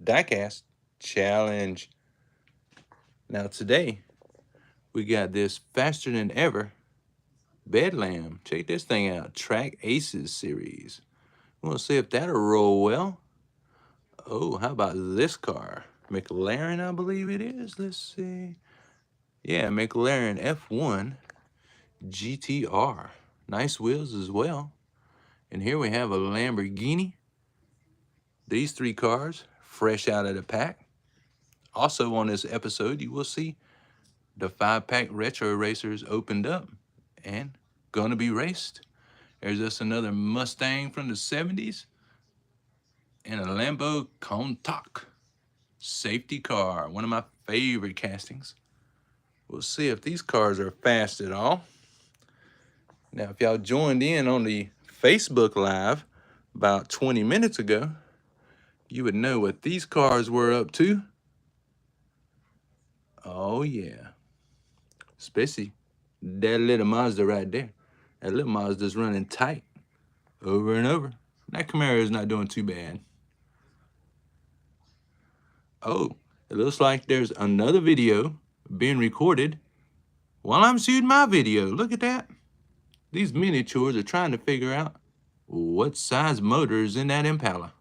diecast challenge. Now today we got this faster than ever Bedlam. Check this thing out. Track Aces series. We'll see if that'll roll well. Oh, how about this car? McLaren, I believe it is. Let's see. Yeah, McLaren F1 GTR. Nice wheels as well. And here we have a Lamborghini. These three cars, fresh out of the pack. Also on this episode, you will see the 5-pack Retro Racers opened up and gonna be raced. There's just another Mustang from the 70s and a Lambo Countach safety car, one of my favorite castings. We'll see if these cars are fast at all. Now, if y'all joined in on the Facebook Live about 20 minutes ago, you would know what these cars were up to. Oh, yeah. Especially that little Mazda right there. That little Mazda's running tight over and over. That Camaro is not doing too bad. Oh, it looks like there's another video being recorded while I'm shooting my video. Look at that. These miniatures are trying to figure out what size motor is in that Impala.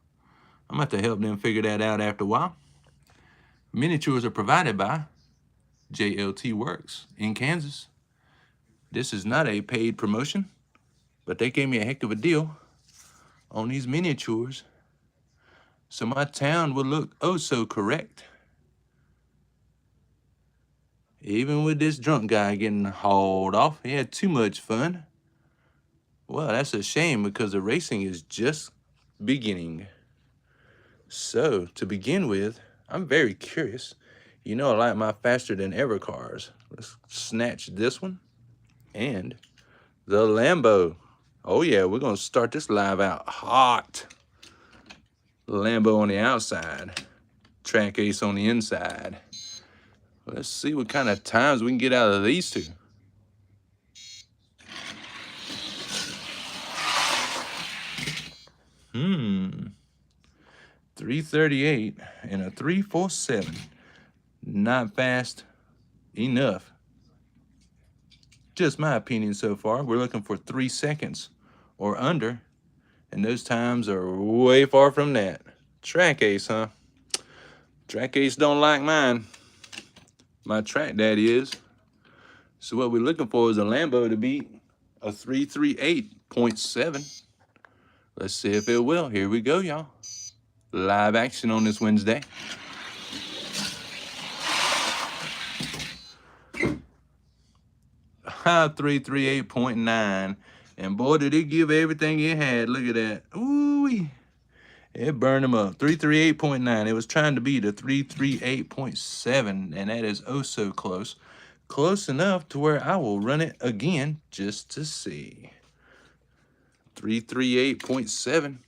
I'm going to have to help them figure that out after a while. Miniatures are provided by JLT Works in Kansas. This is not a paid promotion, but they gave me a heck of a deal on these miniatures, so my town will look oh so correct. Even with this drunk guy getting hauled off, he had too much fun. Well, that's a shame because the racing is just beginning. So, to begin with, I'm very curious. You know I like my faster than ever cars. Let's snatch this one and the Lambo. Oh yeah, we're gonna start this live out hot. Lambo on the outside, Track Ace on the inside. Let's see what kind of times we can get out of these two. Hmm. 338 and a 347. Not fast enough. Just my opinion so far. We're looking for 3 seconds or under, and those times are way far from that. Track Ace, huh? Track Ace don't like mine. My track daddy is. So what we're looking for is a Lambo to beat a 338.7. Let's see if it will. Here we go, y'all. Live action on this Wednesday. High 338.9. And boy, did it give everything it had. Look at that. Ooh, it burned them up. 338.9. It was trying to beat a 338.7, and that is oh so close. Close enough to where I will run it again just to see. 338.7.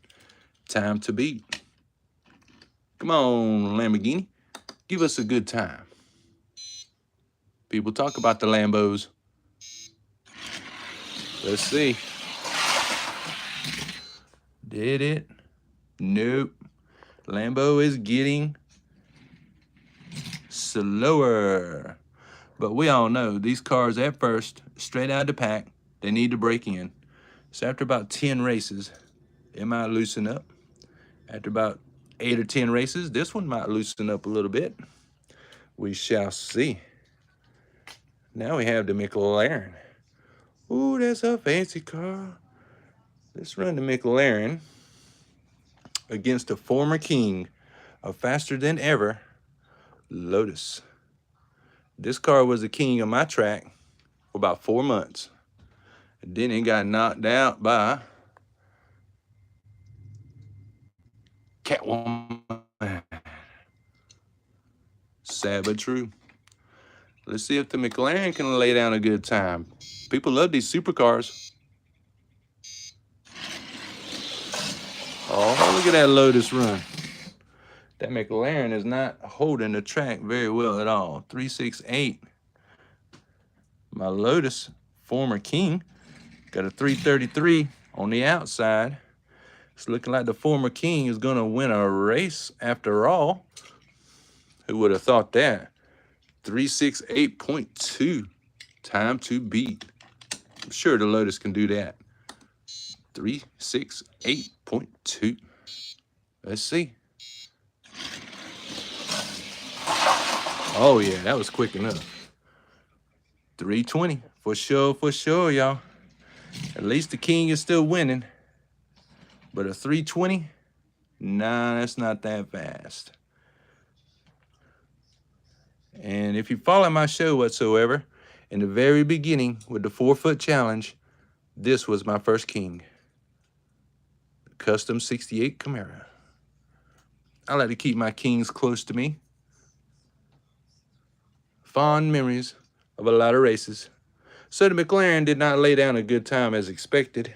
Time to beat. Come on, Lamborghini. Give us a good time. People talk about the Lambos. Let's see. Did it? Nope. Lambo is getting slower. But we all know these cars at first, straight out of the pack, they need to break in. So after about 10 races, it might loosen up. After about 8 or 10 races, this one might loosen up a little bit. We shall see. Now we have the McLaren. Ooh, that's a fancy car. Let's run the McLaren against a former king of faster than ever, Lotus. This car was the king of my track for about 4 months. And then it got knocked out by Catwoman. Sad but true. Let's see if the McLaren can lay down a good time. People love these supercars. Oh, look at that Lotus run. That McLaren is not holding the track very well at all. 368. My Lotus, former king, got a 333 on the outside. It's looking like the former king is going to win a race after all. Who would have thought that? 368.2. Time to beat. I'm sure the Lotus can do that. 368.2. Let's see. Oh, yeah, that was quick enough. 320. For sure, y'all. At least the king is still winning. But a 320? Nah, that's not that fast. And if you follow my show whatsoever, in the very beginning with the 4-foot challenge, this was my first king. Custom 68 Camaro. I like to keep my kings close to me. Fond memories of a lot of races. So the McLaren did not lay down a good time as expected.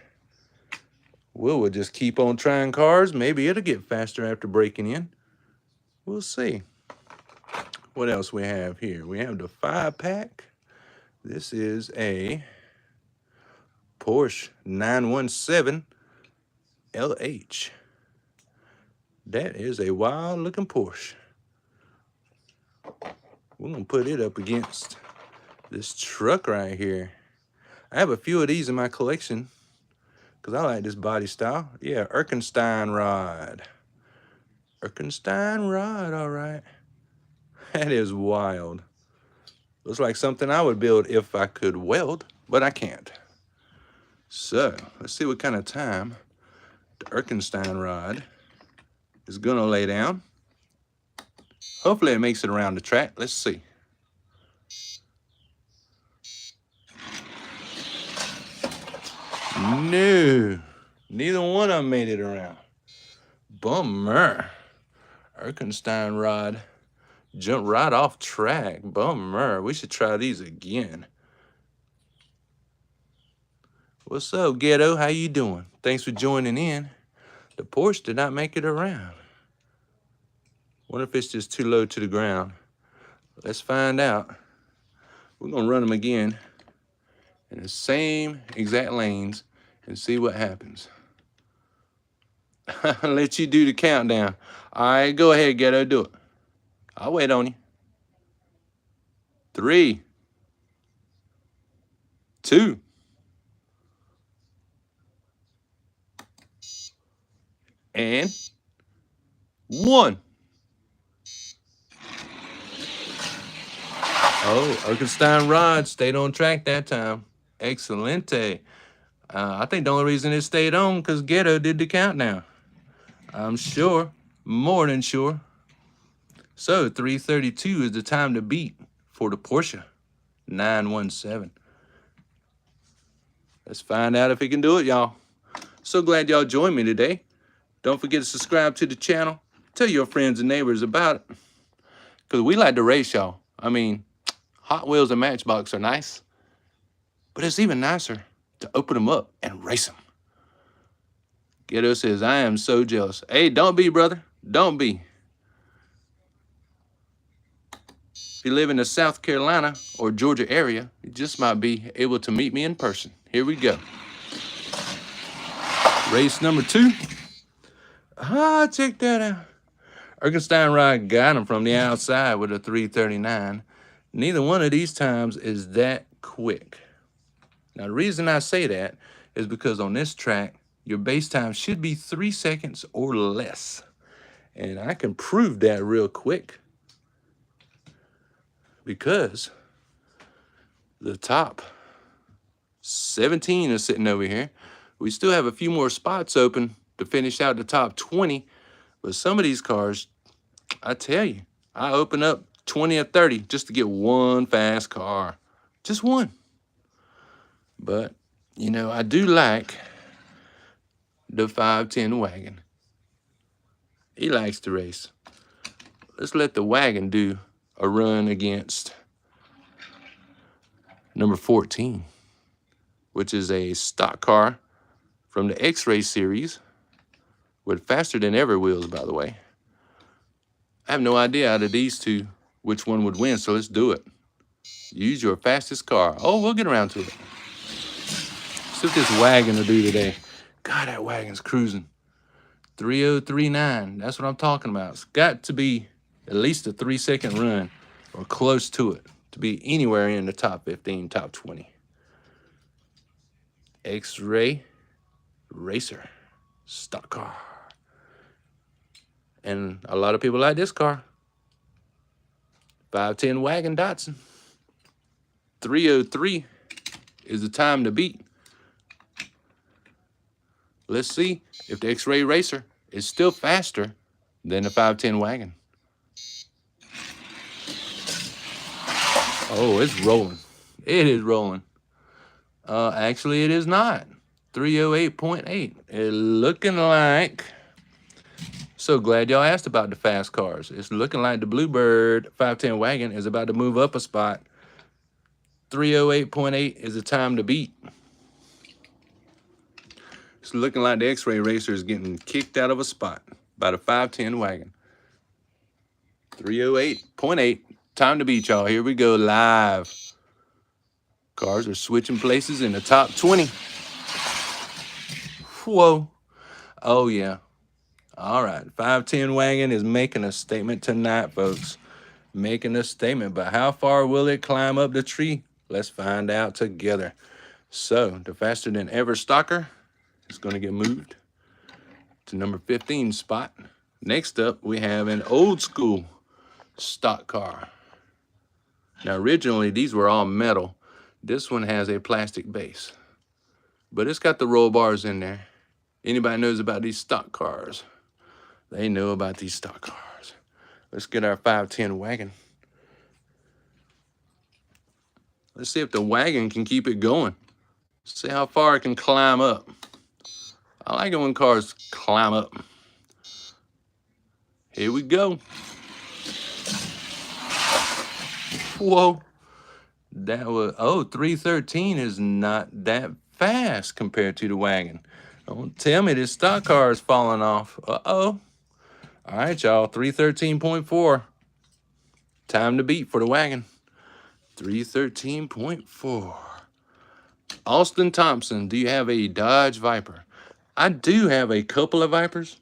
We'll just keep on trying cars. Maybe it'll get faster after breaking in. We'll see. What else we have here? We have the 5-pack. This is a Porsche 917 LH. That is a wild looking Porsche. We're gonna put it up against this truck right here. I have a few of these in my collection because I like this body style. Yeah, Erkenstein rod. Erkenstein rod, all right. That is wild. Looks like something I would build if I could weld, but I can't. So, let's see what kind of time the Erkenstein rod is gonna lay down. Hopefully it makes it around the track. Let's see. No, neither one of them made it around. Bummer. Erkenstein rod jumped right off track. Bummer. We should try these again. What's up, Ghetto? How you doing? Thanks for joining in. The Porsche did not make it around. Wonder if it's just too low to the ground. Let's find out. We're gonna run them again in the same exact lanes and see what happens. I'll let you do the countdown. All right, go ahead, Ghetto, do it. I'll wait on you. 3, 2, and 1. Oh, Erkenstein rod stayed on track that time. Excelente. I think the only reason it stayed on because Ghetto did the countdown. I'm sure, more than sure. So 3:32 is the time to beat for the Porsche 917. Let's find out if he can do it, y'all. So glad y'all joined me today. Don't forget to subscribe to the channel. Tell your friends and neighbors about it. Because we like to race, y'all. I mean, Hot Wheels and Matchbox are nice. But it's even nicer to open them up and race them. Ghetto says, I am so jealous. Hey, don't be, brother. Don't be. If you live in the South Carolina or Georgia area, you just might be able to meet me in person. Here we go. Race number 2. Ah, check that out. Erkenstein rod got him from the outside with a 339. Neither one of these times is that quick. Now, the reason I say that is because on this track, your base time should be 3 seconds or less. And I can prove that real quick because the top 17 is sitting over here. We still have a few more spots open to finish out the top 20. But some of these cars, I tell you, I open up 20 or 30 just to get one fast car. Just one. But, you know, I do like the 510 wagon. He likes to race. Let's let the wagon do a run against number 14, which is a stock car from the X-Race series with faster than ever wheels, by the way. I have no idea out of these two which one would win, so let's do it. Use your fastest car. Oh, we'll get around to it. See what this wagon will do today. God, that wagon's cruising. 3039. That's what I'm talking about. It's got to be at least a 3-second run or close to it to be anywhere in the top 15, top 20. X-Ray Racer stock car. And a lot of people like this car. 510 wagon Datsun. 303 is the time to beat. Let's see if the X-Ray Racer is still faster than the 510 wagon. Oh, it's rolling. It is rolling. Actually, it is not. 308.8. It's looking like... So glad y'all asked about the fast cars. It's looking like the Bluebird 510 wagon is about to move up a spot. 308.8 is the time to beat. It's looking like the X-Ray Racer is getting kicked out of a spot by the 510 wagon. 308.8. Time to beat, y'all. Here we go live. Cars are switching places in the top 20. Whoa. Oh, yeah. All right. 510 wagon is making a statement tonight, folks. Making a statement. But how far will it climb up the tree? Let's find out together. So, the faster than ever stalker is going to get moved to number 15 spot. Next up, we have an old school stock car. Now, originally, these were all metal. This one has a plastic base, but it's got the roll bars in there. Anybody knows about these stock cars? They know about these stock cars. Let's get our 510 wagon. Let's see if the wagon can keep it going. See how far it can climb up. I like it when cars climb up. Here we go. Whoa. That was, oh, 313 is not that fast compared to the wagon. Don't tell me this stock car is falling off. Uh-oh. All right, y'all, 313.4. Time to beat for the wagon. 313.4. Austin Thompson, do you have a Dodge Viper? I do have a couple of Vipers.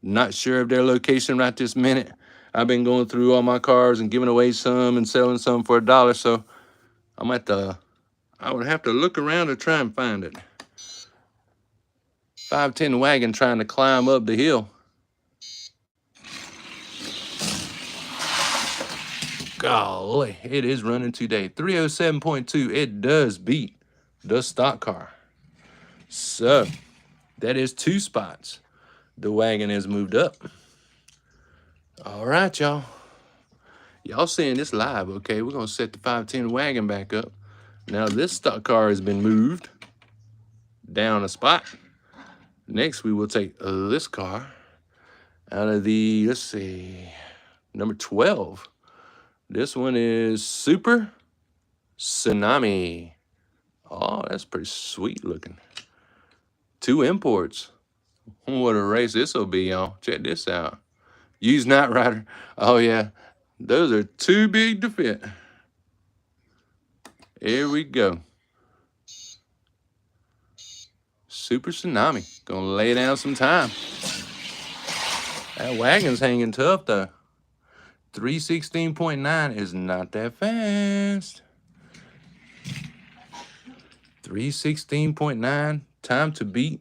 Not sure of their location right this minute. I've been going through all my cars and giving away some and selling some for $1, so I'm at the, I would have to look around to try and find it. 510 wagon trying to climb up the hill. Golly, it is running today. 307.2, it does beat the stock car. So, that is 2 spots. The wagon has moved up. All right, y'all. Y'all seeing this live, okay? We're going to set the 510 wagon back up. Now, this stock car has been moved down a spot. Next, we will take this car out of the, let's see, number 12. This one is Super Tsunami. Oh, that's pretty sweet looking. 2 imports. What a race this will be, y'all. Check this out. Used Night Rider. Oh, yeah. Those are too big to fit. Here we go. Super Tsunami. Gonna lay down some time. That wagon's hanging tough, though. 316.9 is not that fast. 316.9, time to beat.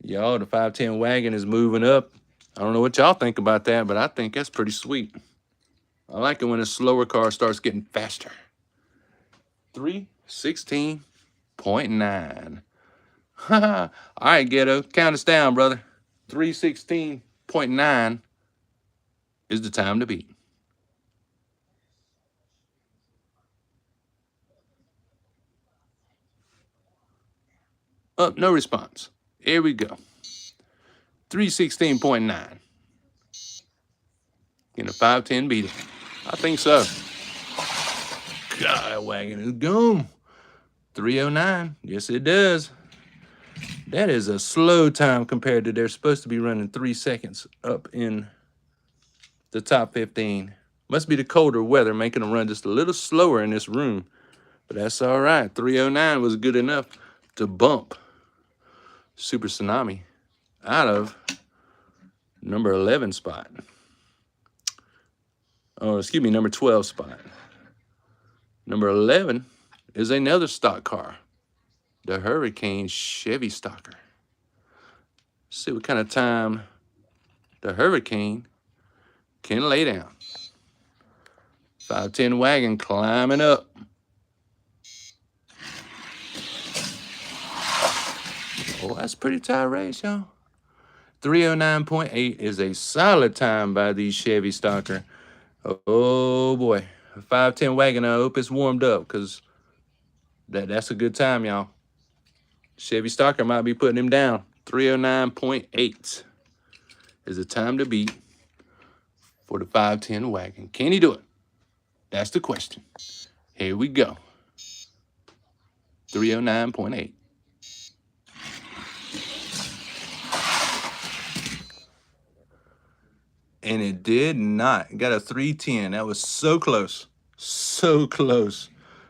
Y'all, the 510 wagon is moving up. I don't know what y'all think about that, but I think that's pretty sweet. I like it when a slower car starts getting faster. 316.9. All right, Ghetto, count us down, brother. 316.9 is the time to beat. Oh, no response. Here we go. 316.9. Can a 510 beat it? I think so. God, that wagon is gone. 309. Yes, it does. That is a slow time compared to they're supposed to be running 3 seconds up in the top 15. Must be the colder weather making them run just a little slower in this room. But that's all right. 309 was good enough to bump Super Tsunami out of number 11 spot. Oh, excuse me, number 12 spot. Number 11 is another stock car, the Hurricane Chevy Stalker. Let's see what kind of time the Hurricane can lay down. 510 wagon climbing up. Oh, that's a pretty tight race, y'all. 309.8 is a solid time by the Chevy Stalker. Oh boy, 510 wagon. I hope it's warmed up, because that's a good time, y'all. Chevy Stalker might be putting him down. 309.8 is the time to beat for the 510 wagon. Can he do it? That's the question. Here we go. 309.8. And it did not. Got a 310. That was so close. So close.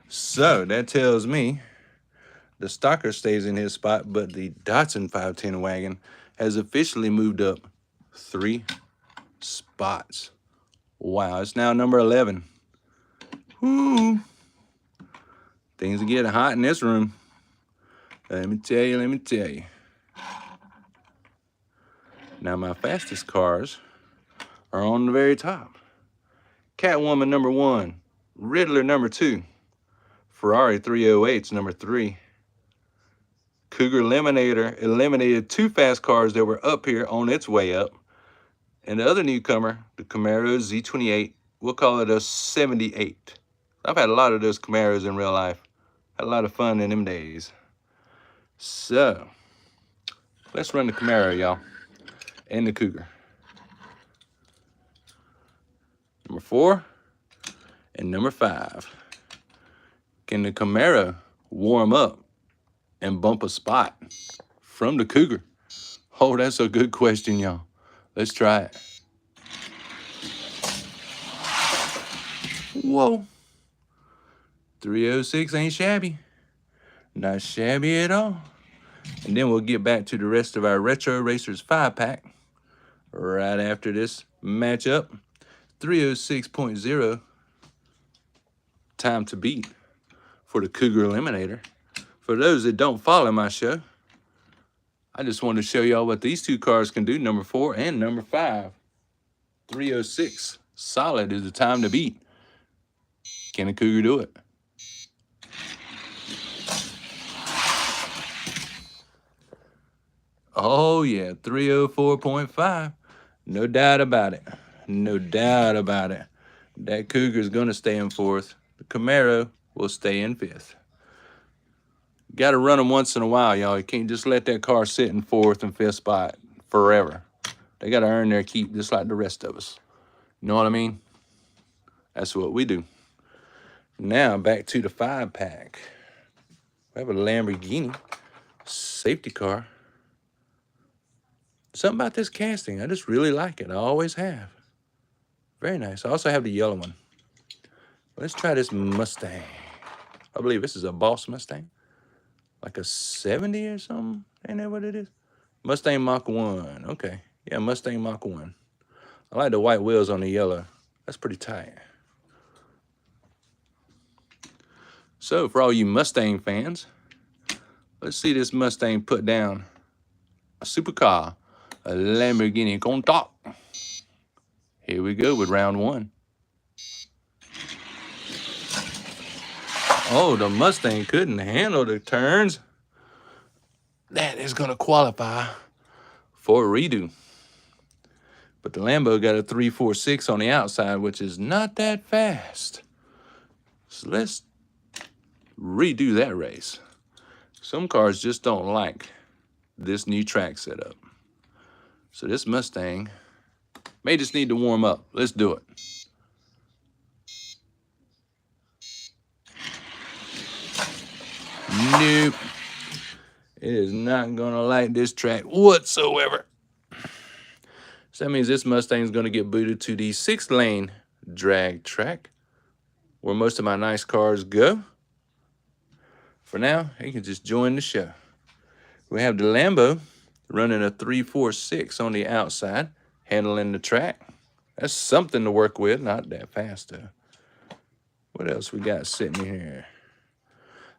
So that tells me the Stalker stays in his spot, but the Datsun 510 wagon has officially moved up 3 spots. Wow, it's now number 11. Woo. Things are getting hot in this room. Let me tell you. Now my fastest cars are on the very top. Catwoman number 1, Riddler number 2, Ferrari 308's number 3. Cougar Eliminator eliminated 2 fast cars that were up here on its way up. And the other newcomer, the Camaro Z28, we'll call it a 78. I've had a lot of those Camaros in real life. Had a lot of fun in them days. So, let's run the Camaro, y'all, and the Cougar. Number 4 and number 5. Can the Camaro warm up and bump a spot from the Cougar? Oh, that's a good question, y'all. Let's try it. Whoa. 306 ain't shabby. Not shabby at all. And then we'll get back to the rest of our Retro Racers 5-pack right after this matchup. 306.0, time to beat for the Cougar Eliminator. For those that don't follow my show, I just wanted to show y'all what these 2 cars can do, number 4 and number 5. 306, solid is the time to beat. Can a Cougar do it? Oh yeah, 304.5. No doubt about it. No doubt about it. That Cougar's gonna stay in 4th. The Camaro will stay in 5th. Gotta run them once in a while, y'all. You can't just let that car sit in 4th and 5th spot forever. They gotta earn their keep just like the rest of us. You know what I mean? That's what we do. Now back to the 5-pack. We have a Lamborghini safety car. Something about this casting, I just really like it. I always have. Very nice. I also have the yellow one. Let's try this Mustang. I believe this is a Boss Mustang. Like a 70 or something. Ain't that what it is? Mustang Mach 1. Okay. Yeah, Mustang Mach 1. I like the white wheels on the yellow. That's pretty tight. So, for all you Mustang fans, let's see this Mustang put down a supercar, a Lamborghini Countach. Here we go with round 1. Oh, the Mustang couldn't handle the turns. That is going to qualify for a redo. But the Lambo got a 346 on the outside, which is not that fast. So let's redo that race. Some cars just don't like this new track setup. So this Mustang may just need to warm up. Let's do it. Nope. It is not gonna like this track whatsoever. So that means this Mustang is gonna get booted to the 6-lane drag track, where most of my nice cars go. For now, you can just join the show. We have the Lambo running a 346 on the outside, handling the track. That's something to work with. Not that fast, though. What else we got sitting here?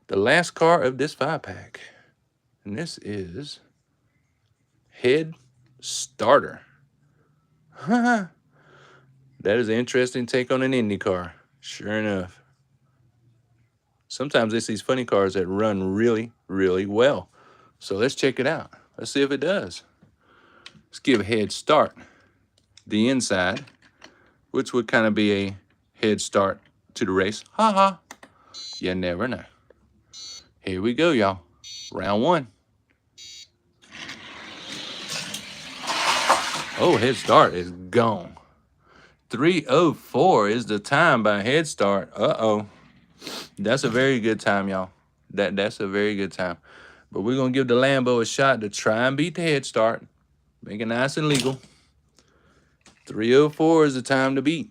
The last car of this 5-pack. And this is Head Starter. That is an interesting take on an Indy car. Sure enough. Sometimes it's these funny cars that run really, really well. So let's check it out. Let's see if it does. Let's give a head start. The inside, which would kind of be a head start to the race. Ha ha. You never know. Here we go, y'all. Round 1. Oh, head start is gone. 3:04 is the time by head start. Uh-oh. That's a very good time, y'all. That's a very good time. But we're going to give the Lambo a shot to try and beat the head start. Make it nice and legal. 3:04 is the time to beat.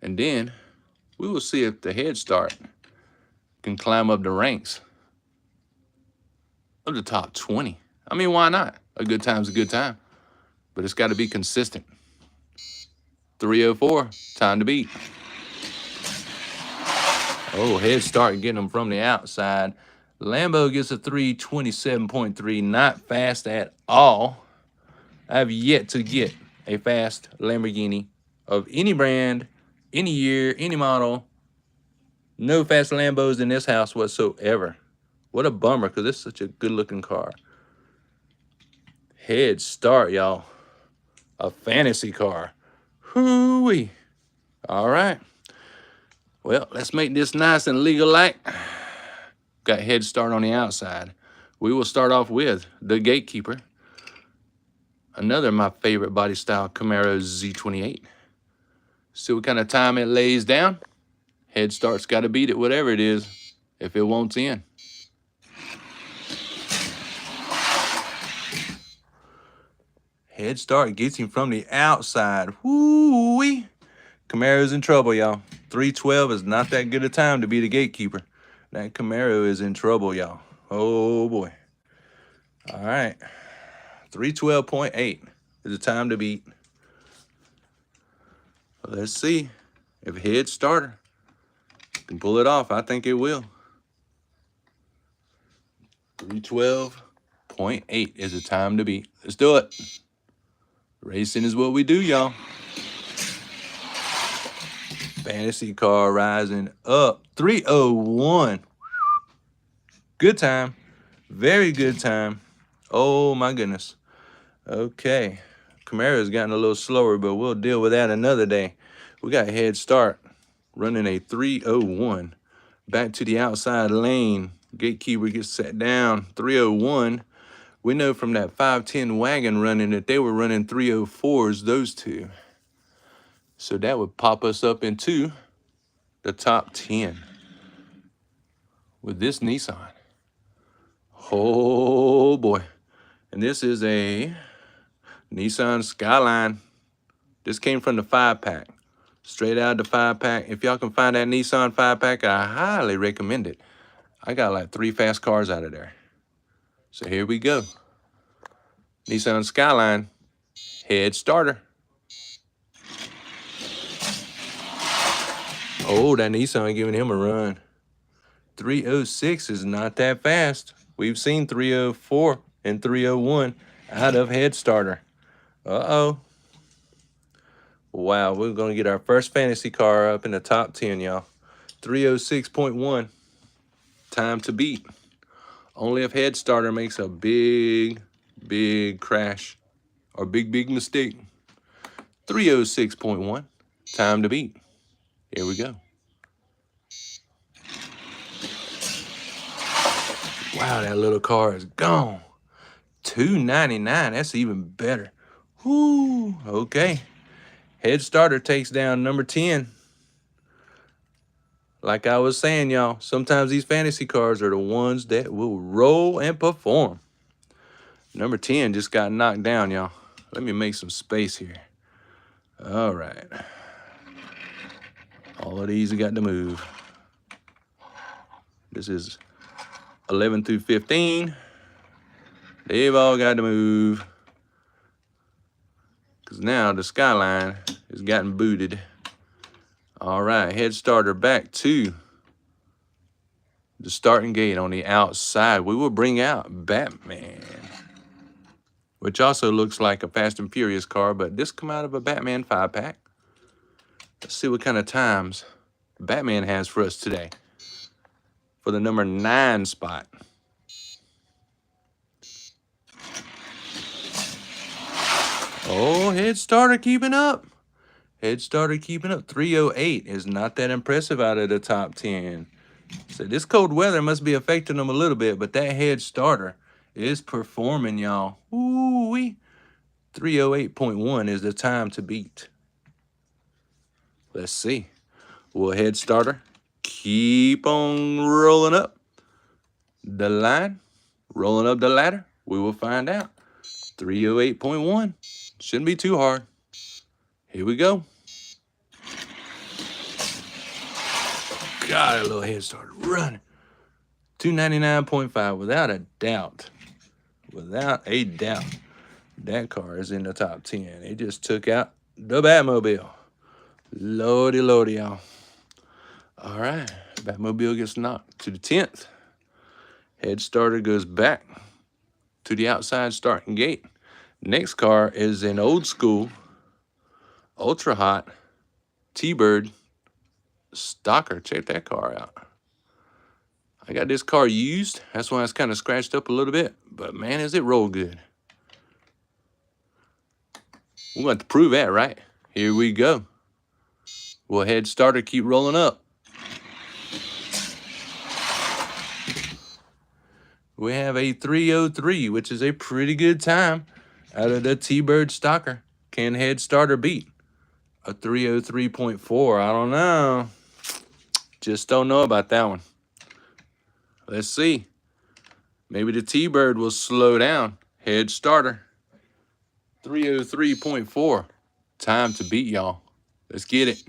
And then we will see if the head start can climb up the ranks of the top 20. I mean, why not? A good time's a good time. But it's got to be consistent. 3:04, time to beat. Oh, head start getting them from the outside. Lambo gets a 3:27.3, not fast at all. I have yet to get a fast Lamborghini of any brand, any year, any model. No fast Lambos in this house whatsoever. What a bummer, because it's such a good-looking car. Head start, y'all. A fantasy car. Hoo-wee. All right. Well, let's make this nice and legal-like. Got head start on the outside. We will start off with the Gatekeeper. Another of my favorite body style Camaro Z28. See what kind of time it lays down. Head start's got to beat it, whatever it is, if it won't in. Head start gets him from the outside. Woo-wee. Camaro's in trouble, y'all. 3:12 is not that good a time to be the Gatekeeper. That Camaro is in trouble, y'all. Oh, boy. All right. 3:12.8 is the time to beat. Let's see if head starter can pull it off. I think it will. 3:12.8 is the time to beat. Let's do it. Racing is what we do, y'all. Fantasy car rising up. 3:01. Good time. Very good time. Oh, my goodness. Okay. Camaro's gotten a little slower, but we'll deal with that another day. We got a head start running a 3:01. Back to the outside lane. Gatekeeper gets set down. 3:01. We know from that 510 wagon running that they were running 3:04s, those two. So that would pop us up into the top 10 with this Nissan. Oh, boy. And this is a Nissan Skyline. This came from the 5-pack. Straight out of the 5-pack. If y'all can find that Nissan 5-pack, I highly recommend it. I got like 3 fast cars out of there. So here we go. Nissan Skyline, head starter. Oh, that Nissan giving him a run. 3:06 is not that fast. We've seen 3:04 and 3:01 out of head starter. Uh-oh. Wow, we're going to get our first fantasy car up in the top 10, y'all. 3:06.1. Time to beat. Only if head starter makes a big crash or big mistake. 3:06.1. Time to beat. Here we go. Wow, that little car is gone. $299. That's even better. Whoo. Okay. Head starter takes down number 10. Like I was saying, y'all, sometimes these fantasy cars are the ones that will roll and perform. Number 10 just got knocked down, y'all. Let me make some space here. All right. All of these have got to move. This is 11 through 15. They've all got to move. because now the Skyline has gotten booted. All right, head starter back to the starting gate on the outside. We will bring out Batman, which also looks like a Fast and Furious car, but this come out of a Batman 5-pack. Let's see what kind of times Batman has for us today for the number 9 spot. Oh, head starter keeping up. Head starter keeping up. 308 is not that impressive out of the top 10. So this cold weather must be affecting them a little bit, but that head starter is performing, y'all. Ooh-wee. 308.1 is the time to beat. Let's see. Will head starter keep on rolling up the line, rolling up the ladder? We will find out. 308.1. Shouldn't be too hard. Here we go. God, that little head starter running. 299.5 without a doubt. Without a doubt. That car is in the top 10. It just took out the Batmobile. Lordy, lordy, y'all. All right. Batmobile gets knocked to the 10th. Head starter goes back to the outside starting gate. Next car is an old school, ultra hot T-Bird Stalker. Check that car out. I got this car used. That's why it's kind of scratched up a little bit. But man, is it roll good. We're going to prove that, right? Here we go. Will head starter keep rolling up? We have a 303, which is a pretty good time out of the T-Bird Stalker. Can head starter beat a 303.4? I don't know. Just don't know about that one. Let's see. Maybe the T-Bird will slow down. Head starter. 303.4. Time to beat, y'all. Let's get it.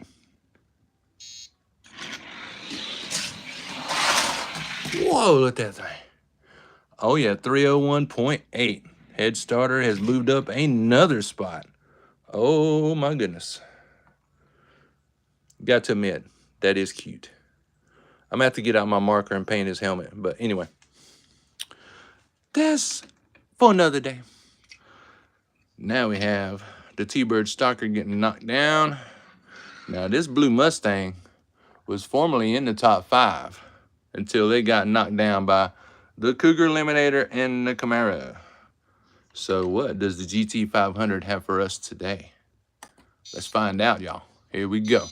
Whoa, look at that thing. Oh, yeah, 301.8. Head starter has moved up another spot. Oh, my goodness. Got to admit, that is cute. I'm going to have to get out my marker and paint his helmet. But anyway, that's for another day. Now we have the T-Bird Stalker getting knocked down. Now, this blue Mustang was formerly in the top 5 until they got knocked down by the Cougar Eliminator and the Camaro. So what does the GT500 have for us today? Let's find out, y'all. Here we go.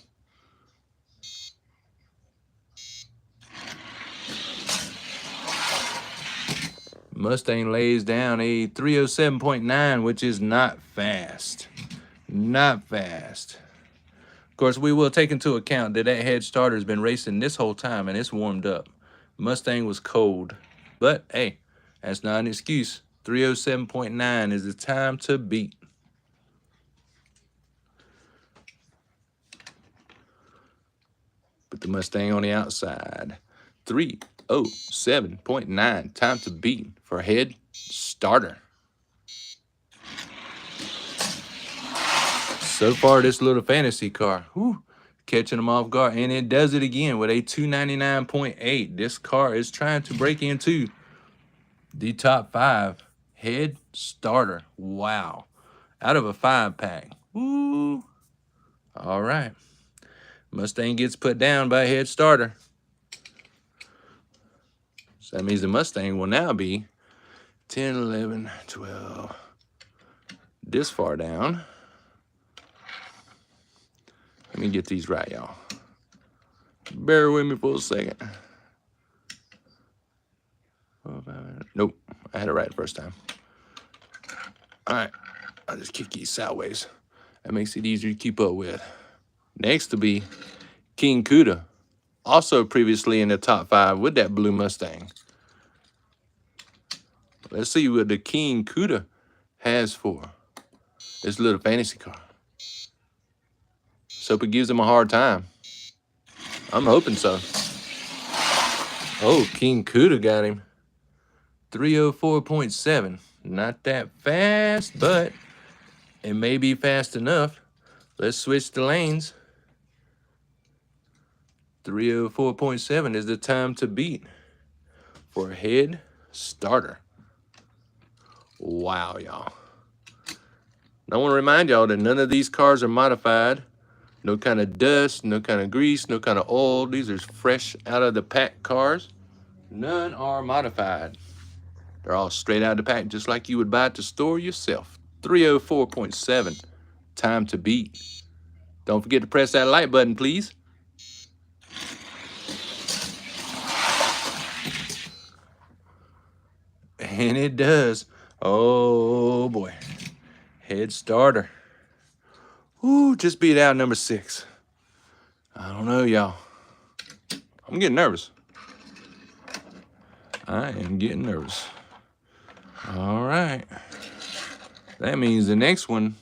Mustang lays down a 307.9, which is not fast. Not fast. Of course, we will take into account that that head starter has been racing this whole time and it's warmed up. Mustang was cold. But, hey, that's not an excuse. 307.9 is the time to beat. Put the Mustang on the outside. 307.9. Time to beat for head starter. So far, this little fantasy car, whew, catching them off guard. And it does it again with a 299.8. This car is trying to break into the top 5. Head starter. Wow. Out of a 5-pack. Woo. All right. Mustang gets put down by head starter. So that means the Mustang will now be 10, 11, 12. This far down. Let me get these right, y'all. Bear with me for a second. Nope, I had it right the first time. All right, I'll just kick these sideways. That makes it easier to keep up with. Next to be King Cuda, also previously in the top 5 with that blue Mustang. Let's see what the King Cuda has for this little fantasy car. So it gives him a hard time. I'm hoping so. Oh, King Cuda got him. 304.7. Not that fast, but It may be fast enough. Let's switch the lanes. 304.7 is the time to beat for a head starter. Wow, y'all. I want to remind y'all that none of these cars are modified. No kind of dust, no kind of grease, no kind of oil. These are fresh out of the pack cars. None are modified. They're all straight out of the pack, just like you would buy at the store yourself. 304.7, time to beat. Don't forget to press that like button, please. And it does. Oh boy. Head starter. Ooh, just beat out number 6. I don't know, y'all. I'm getting nervous. I am getting nervous. All right. That means the next one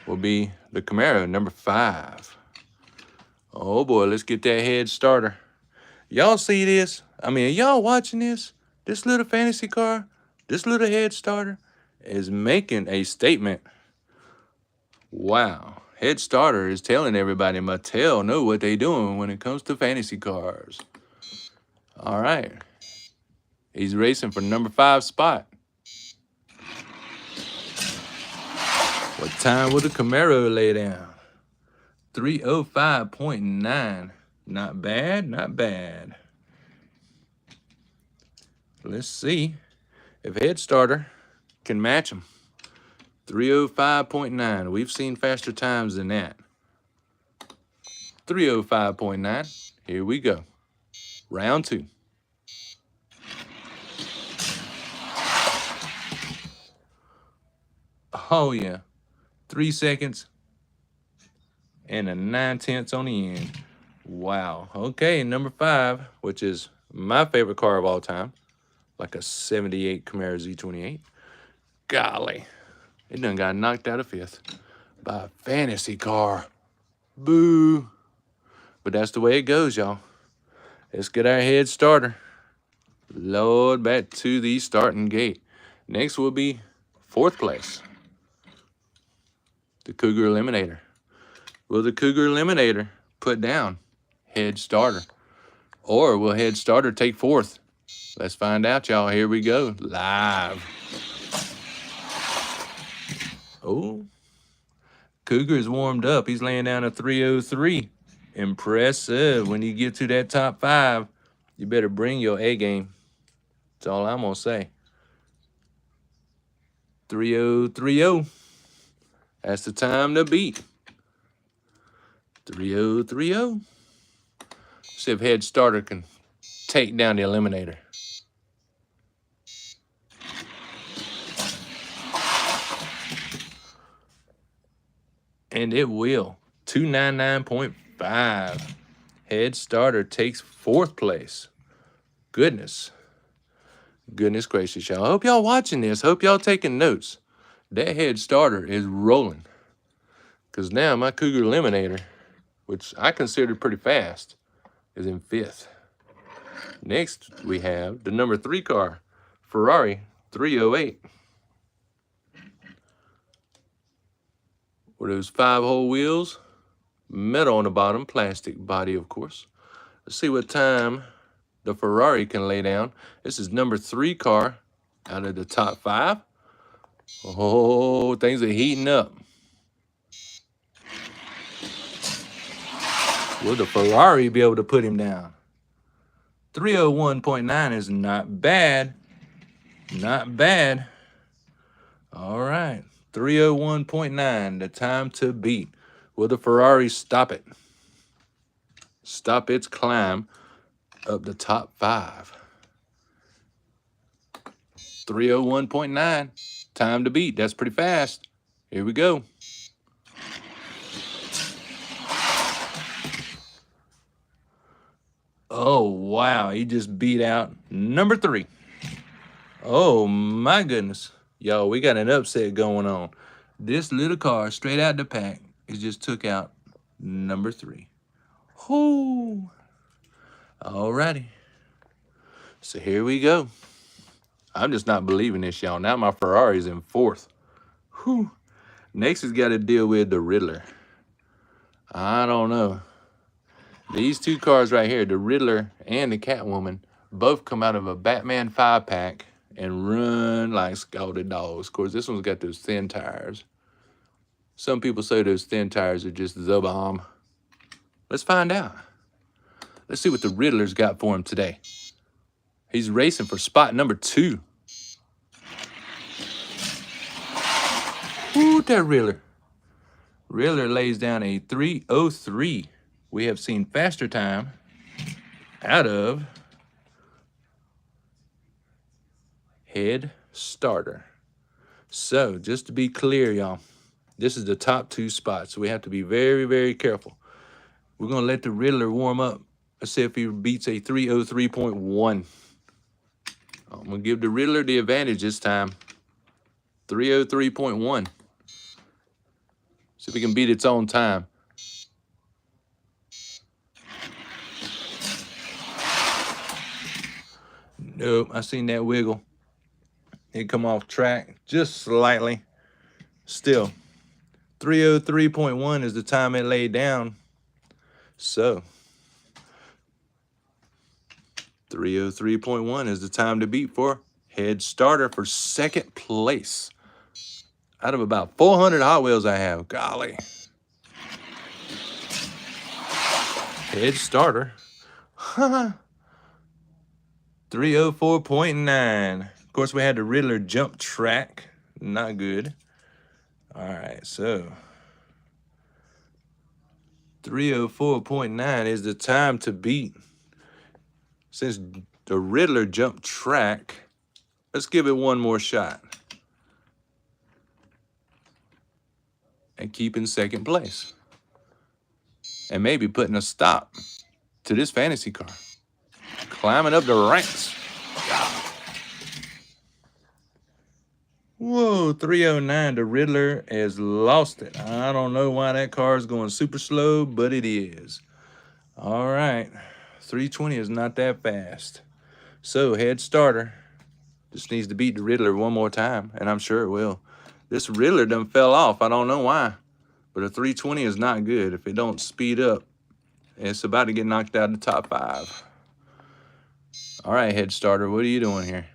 will be the Camaro, number 5. Oh boy, let's get that head starter. Y'all see this? I mean, are y'all watching this? This little fantasy car, this little head starter is making a statement. Wow. Head starter is telling everybody Mattel know what they doing when it comes to fantasy cars. All right. He's racing for number 5 spot. What time will the Camaro lay down? 305.9. Not bad, not bad. Let's see if Head Starter can match him. 305.9. We've seen faster times than that. 305.9. Here we go. Round 2. Oh, yeah. 3 seconds and a 9/10 on the end. Wow. Okay, number 5, which is my favorite car of all time, like a 78 Camaro Z28. Golly, it done got knocked out of 5th by a fantasy car. Boo. But that's the way it goes, y'all. Let's get our head starter. Load back to the starting gate. Next will be 4th place, the Cougar Eliminator. Will the Cougar Eliminator put down Head Starter? Or will Head Starter take 4th? Let's find out, y'all. Here we go, live. Oh, Cougar is warmed up. He's laying down a 303. Impressive. When you get to that top 5, you better bring your A game. That's all I'm going to say. 3030. That's the time to beat. 3030. See if Head Starter can take down the Eliminator. And it will. 299.5. Head Starter takes 4th place. Goodness gracious, y'all. I hope y'all watching this. Hope y'all taking notes. That Head Starter is rolling. Because now my Cougar Eliminator, which I consider pretty fast, is in 5th. Next, we have the number 3 car, Ferrari 308. With those 5-hole wheels, metal on the bottom, plastic body, of course. Let's see what time the Ferrari can lay down. This is number 3 car out of the top 5. Oh, things are heating up. Will the Ferrari be able to put him down? 301.9 is not bad. Not bad. All right. 301.9, the time to beat. Will the Ferrari stop it? Stop its climb up the top 5. 301.9, time to beat. That's pretty fast. Here we go. Oh, wow. He just beat out number 3. Oh, my goodness. Y'all, we got an upset going on. This little car, straight out the pack, it just took out number 3. Whoo. All righty. So here we go. I'm just not believing this, y'all. Now my Ferrari's in 4th. Whew. Next has got to deal with the Riddler. I don't know. These two cars right here, the Riddler and the Catwoman, both come out of a Batman 5-pack and run like scalded dogs. Of course, this one's got those thin tires. Some people say those thin tires are just the bomb. Let's find out. Let's see what the Riddler's got for him today. He's racing for spot number 2. Ooh, that Riddler. Riddler lays down a 3:03. We have seen faster time out of Head Starter. So, just to be clear, y'all, this is the top 2 spots. So we have to be very, very careful. We're going to let the Riddler warm up. Let's see if he beats a 3:03.1. I'm going to give the Riddler the advantage this time. 3:03.1. See if we can beat its own time. Nope, I seen that wiggle. It come off track just slightly. Still, 3:03.1 is the time it laid down. So, 3:03.1 is the time to beat for Head Starter for second place. Out of about 400 Hot Wheels I have. Golly. Head Starter. 3:04.9. Of course, we had the Riddler jump track. Not good. All right, so 3:04.9 is the time to beat. Since the Riddler jumped track, let's give it one more shot. And keep in second place. And maybe putting a stop to this fantasy car. Climbing up the ranks. Whoa, 3:09. The Riddler has lost it. I don't know why that car is going super slow, but it is. All right. 3:20 is not that fast. So, Head Starter just needs to beat the Riddler one more time, and I'm sure it will. This Riddler done fell off. I don't know why, but a 3:20 is not good. If it don't speed up, it's about to get knocked out of the top 5. All right, Head Starter, what are you doing here?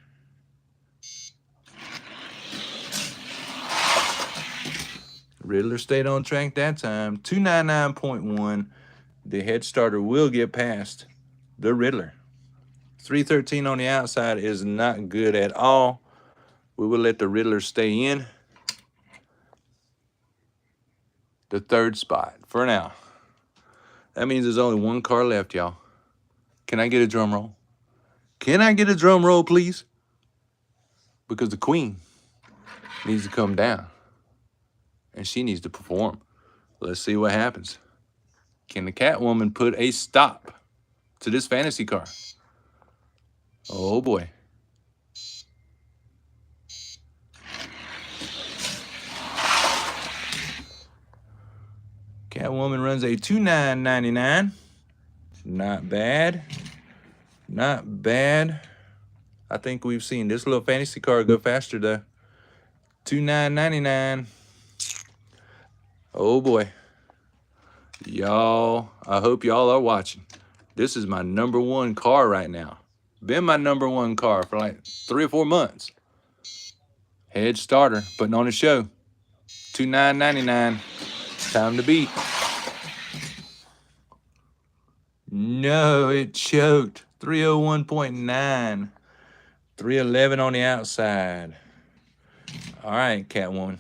Riddler stayed on track that time. 299.1. The Head Starter will get past the Riddler. 313 on the outside is not good at all. We will let the Riddler stay in the third spot for now. That means there's only one car left, y'all. Can I get a drum roll? Can I get a drum roll, please? Because the Queen needs to come down. And she needs to perform. Let's see what happens. Can the Catwoman put a stop to this fantasy car? Oh, boy. Catwoman runs a 2,999. Not bad. Not bad. I think we've seen this little fantasy car go faster, though. 2,999. Oh, boy. Y'all, I hope y'all are watching. This is my #1 car right now. Been my #1 car for like 3 or 4 months. Head Starter, putting on a show. 2,999. Time to beat. No, it choked. 301.9. 311 on the outside. All right, Catwoman.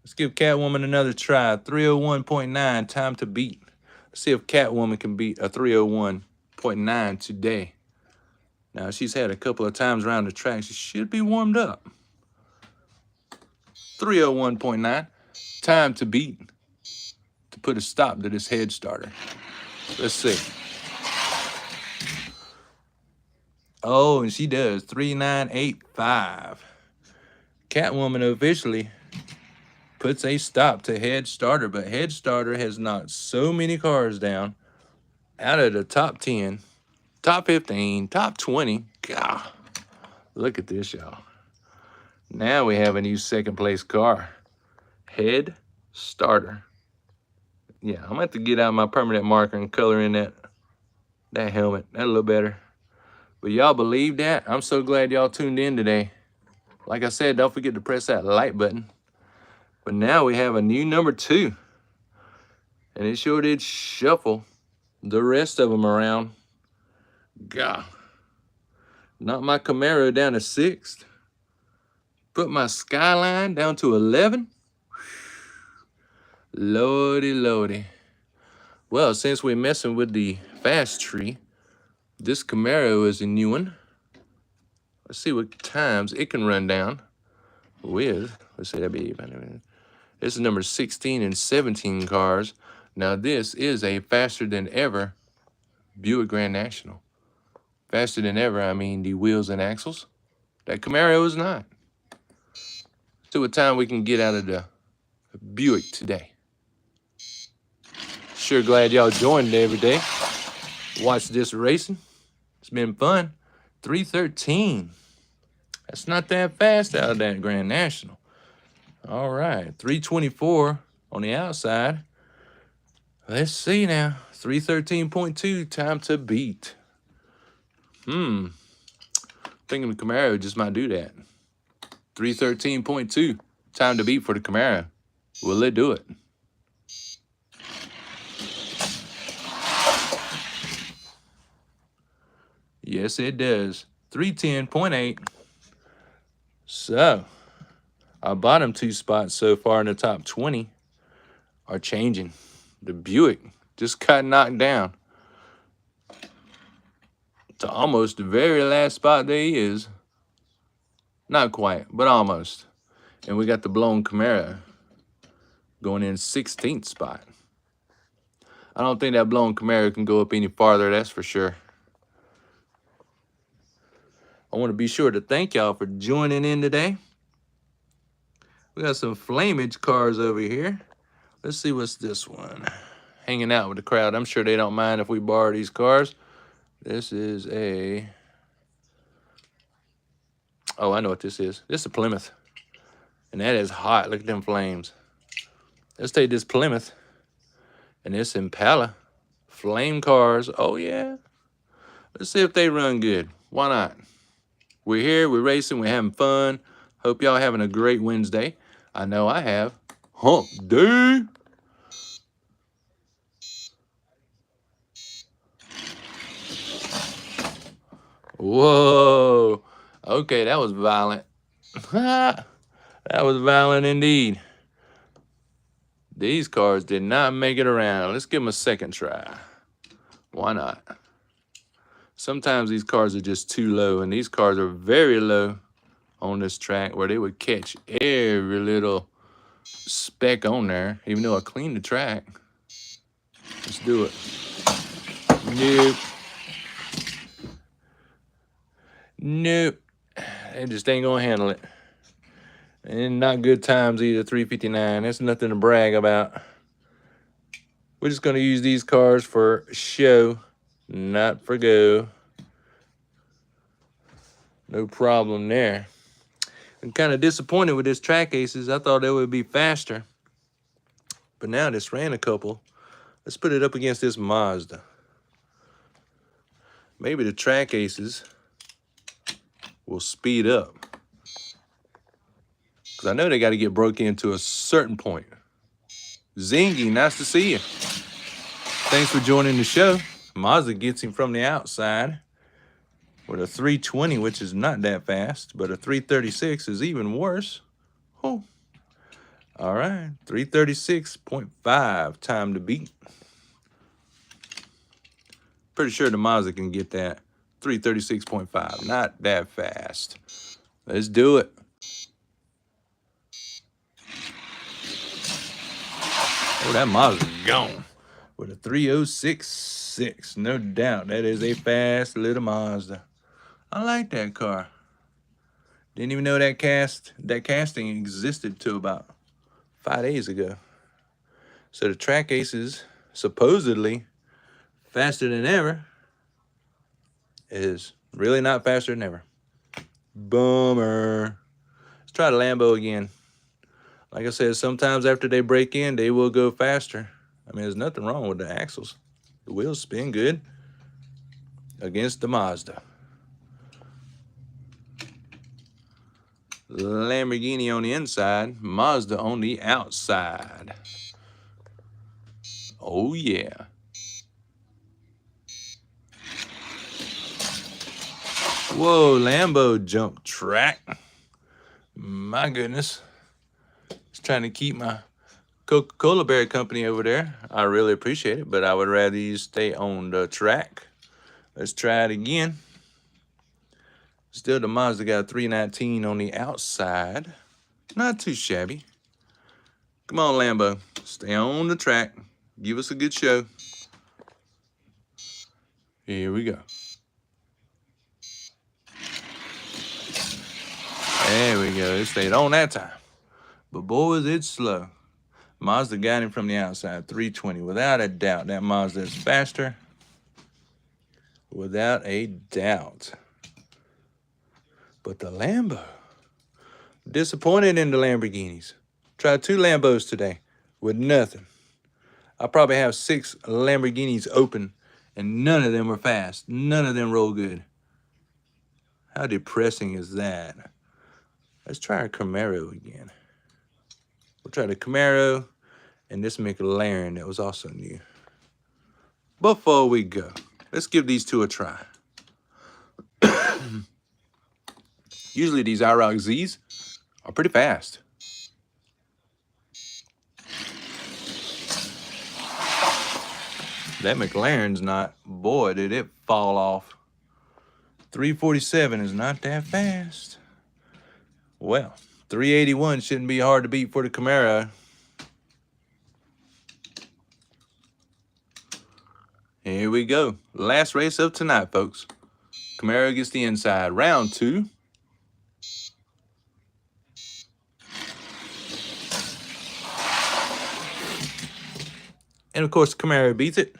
Let's give Catwoman another try. 301.9, time to beat. Let's see if Catwoman can beat a 301.9 today. Now, she's had a couple of times around the track. She should be warmed up. 301.9, time to beat. To put a stop to this Head Starter. Let's see. Oh, and she does. 3,985. Catwoman officially puts a stop to Head Starter, but Head Starter has knocked so many cars down out of the top 10, top 15, top 20. God, look at this, y'all. Now we have a new second place car. head starter. Yeah, I'm gonna have to get out my permanent marker and color in that helmet. That a little better. But y'all believe that? I'm so glad y'all tuned in today. Like I said, don't forget to press that like button. But now we have a new number 2. And it sure did shuffle the rest of them around. God. Knocked my Camaro down to 6th. Put my Skyline down to 11. Lordy, lordy. Well, since we're messing with the fast tree, this Camaro is a new one. Let's see what times it can run down with. Let's say that be. This is number 16 and 17 cars. Now this is a faster than ever Buick Grand National. Faster than ever, I mean the wheels and axles. That Camaro is not. See what time we can get out of the Buick today. Sure glad y'all joined every day. Watch this racing. It's been fun. 313. That's not that fast out of that Grand National. All right, 324 on the outside. Let's see now. 313.2, time to beat. Thinking the Camaro just might do that. 313.2, time to beat for the Camaro. Will it do it? Yes, it does. 310.8. So, our bottom 2 spots so far in the top 20 are changing. The Buick just got knocked down to almost the very last spot there is. Not quite, but almost. And we got the blown Camaro going in 16th spot. I don't think that blown Camaro can go up any farther, that's for sure. I want to be sure to thank y'all for joining in today. We got some flamage cars over here. Let's see what's this one. Hanging out with the crowd. I'm sure they don't mind if we borrow these cars. This is a... Oh, I know what this is. This is a Plymouth. And that is hot. Look at them flames. Let's take this Plymouth and this Impala. Flame cars. Oh, yeah. Let's see if they run good. Why not? We're here. We're racing. We're having fun. Hope y'all having a great Wednesday. I know I have. Hump day. Whoa. Okay, that was violent. That was violent indeed. These cars did not make it around. Let's give them a second try. Why not? Sometimes these cars are just too low, and these cars are very low on this track where they would catch every little speck on there, even though I cleaned the track. Let's do it. Nope. Nope. They just ain't gonna handle it. And not good times either, 359. That's nothing to brag about. We're just gonna use these cars for show, not for go. No problem there. I'm kind of disappointed with this Track Aces. I thought they would be faster. But now this ran a couple. Let's put it up against this Mazda. Maybe the Track Aces will speed up. Because I know they got to get broke into a certain point. Zingy, nice to see you. Thanks for joining the show. Mazda gets him from the outside with a 320, which is not that fast, but a 336 is even worse. Oh. All right, 336.5, time to beat. Pretty sure the Mazda can get that. 336.5, not that fast. Let's do it. Oh, that Mazda's gone with a 306.6. No doubt, that is a fast little Mazda. I like that car. Didn't even know that casting existed till about 5 days ago. So the Track Aces, supposedly faster than ever, is really not faster than ever. Bummer. Let's try the Lambo again. Like I said, sometimes after they break in, they will go faster. I mean, there's nothing wrong with the axles. The wheels spin good against the Mazda. Lamborghini on the inside, Mazda on the outside. Oh yeah. Whoa, Lambo junk track. My goodness. Just trying to keep my Coca-Cola Bear company over there. I really appreciate it, but I would rather you stay on the track. Let's try it again. Still, the Mazda got 319 on the outside. Not too shabby. Come on, Lambo. Stay on the track. Give us a good show. Here we go. There we go. It stayed on that time. But boys, it's slow. Mazda got him from the outside, 320. Without a doubt, that Mazda is faster. Without a doubt. But the Lambo, disappointed in the Lamborghinis. Tried 2 Lambos today with nothing. I probably have 6 Lamborghinis open and none of them are fast. None of them roll good. How depressing is that? Let's try our Camaro again. We'll try the Camaro and this McLaren that was also new. Before we go, let's give these 2 a try. Usually these RACERS are pretty fast. That McLaren's not, boy, did it fall off. 347 is not that fast. Well, 381 shouldn't be hard to beat for the Camaro. Here we go. Last race of tonight, folks. Camaro gets the inside. Round 2. And of course, Camaro beats it.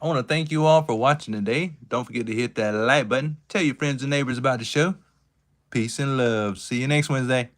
I want to thank you all for watching today. Don't forget to hit that like button. Tell your friends and neighbors about the show. Peace and love. See you next Wednesday.